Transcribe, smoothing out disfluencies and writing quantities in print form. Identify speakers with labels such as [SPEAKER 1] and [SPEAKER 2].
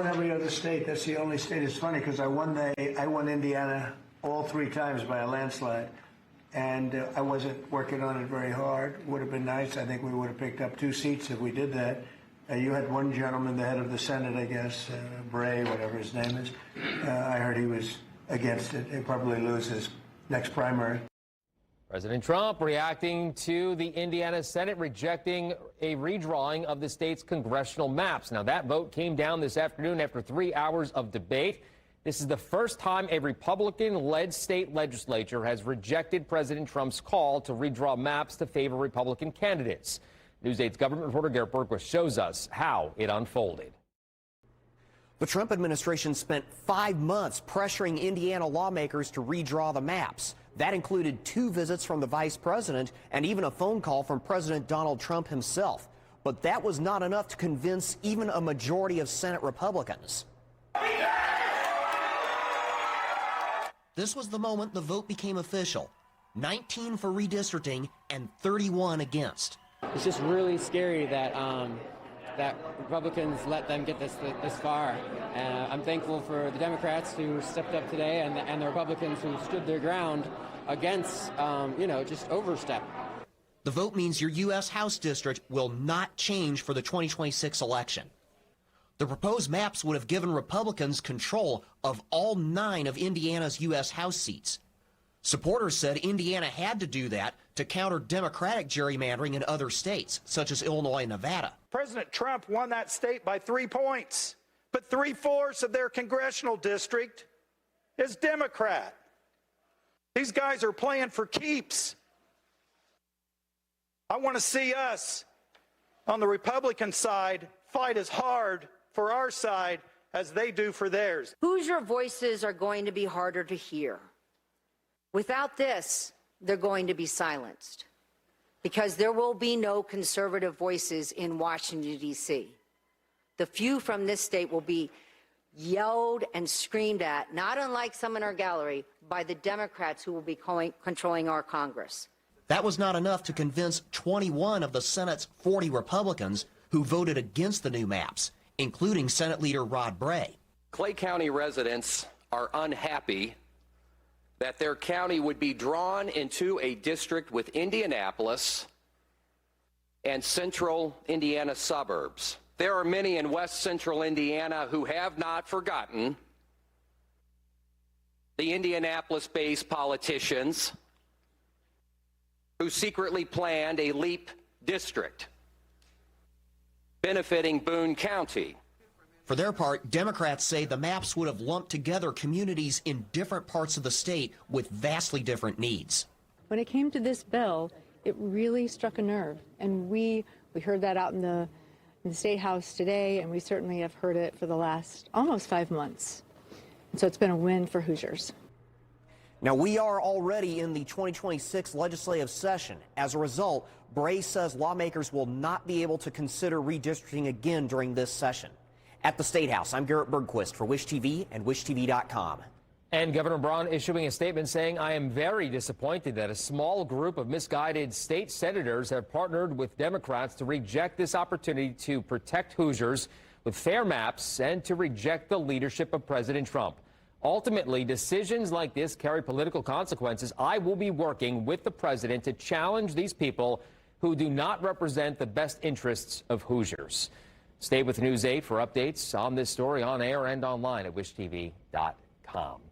[SPEAKER 1] won every other state. That's the only state. It's funny because I won Indiana all 3 times by a landslide. And I wasn't working on it very hard. Would have been nice. I think we would have picked up 2 seats if we did that. You had one gentleman, the head of the Senate, I guess, Bray, whatever his name is. I heard he was against it. He'll probably lose his next primary.
[SPEAKER 2] President Trump reacting to the Indiana Senate rejecting a redrawing of the state's congressional maps. Now, that vote came down this afternoon after 3 hours of debate. This is the first time a Republican-led state legislature has rejected President Trump's call to redraw maps to favor Republican candidates. News 8's government reporter Garrett Bergquist shows us how it unfolded.
[SPEAKER 3] The Trump administration spent 5 months pressuring Indiana lawmakers to redraw the maps. That included 2 visits from the vice president and even a phone call from President Donald Trump himself. But that was not enough to convince even a majority of Senate Republicans. This was the moment the vote became official. 19 for redistricting and 31 against.
[SPEAKER 4] It's just really scary that that Republicans let them get this far. I'm thankful for the Democrats who stepped up today and the Republicans who stood their ground against, just overstep.
[SPEAKER 3] The vote means your U.S. House district will not change for the 2026 election. The proposed maps would have given Republicans control of all 9 of Indiana's U.S. House seats. Supporters said Indiana had to do that to counter Democratic gerrymandering in other states, such as Illinois and Nevada.
[SPEAKER 5] President Trump won that state by 3 points, but 3/4 of their congressional district is Democrat. These guys are playing for keeps. I want to see us on the Republican side fight as hard for our side as they do for theirs.
[SPEAKER 6] Hoosier voices are going to be harder to hear. Without this, they're going to be silenced because there will be no conservative voices in Washington, D.C. The few from this state will be yelled and screamed at, not unlike some in our gallery, by the Democrats who will be controlling our Congress.
[SPEAKER 3] That was not enough to convince 21 of the Senate's 40 Republicans who voted against the new maps, including Senate Leader Rod Bray.
[SPEAKER 7] Clay County residents are unhappy that their county would be drawn into a district with Indianapolis and central Indiana suburbs. There are many in west central Indiana who have not forgotten the Indianapolis-based politicians who secretly planned a LEAP district benefiting Boone County.
[SPEAKER 3] For their part, Democrats say the maps would have lumped together communities in different parts of the state with vastly different needs.
[SPEAKER 8] When it came to this bill, it really struck a nerve, and we heard that out in the State House today, and we certainly have heard it for the last almost 5 months. And so it's been a win for Hoosiers.
[SPEAKER 3] Now, we are already in the 2026 legislative session. As a result, Bray says lawmakers will not be able to consider redistricting again during this session. At the State House, I'm Garrett Bergquist for Wish TV and WishTV.com.
[SPEAKER 2] And Governor Braun issuing a statement saying, I am very disappointed that a small group of misguided state senators have partnered with Democrats to reject this opportunity to protect Hoosiers with fair maps and to reject the leadership of President Trump. Ultimately, decisions like this carry political consequences. I will be working with the president to challenge these people who do not represent the best interests of Hoosiers. Stay with News 8 for updates on this story on air and online at WishTV.com.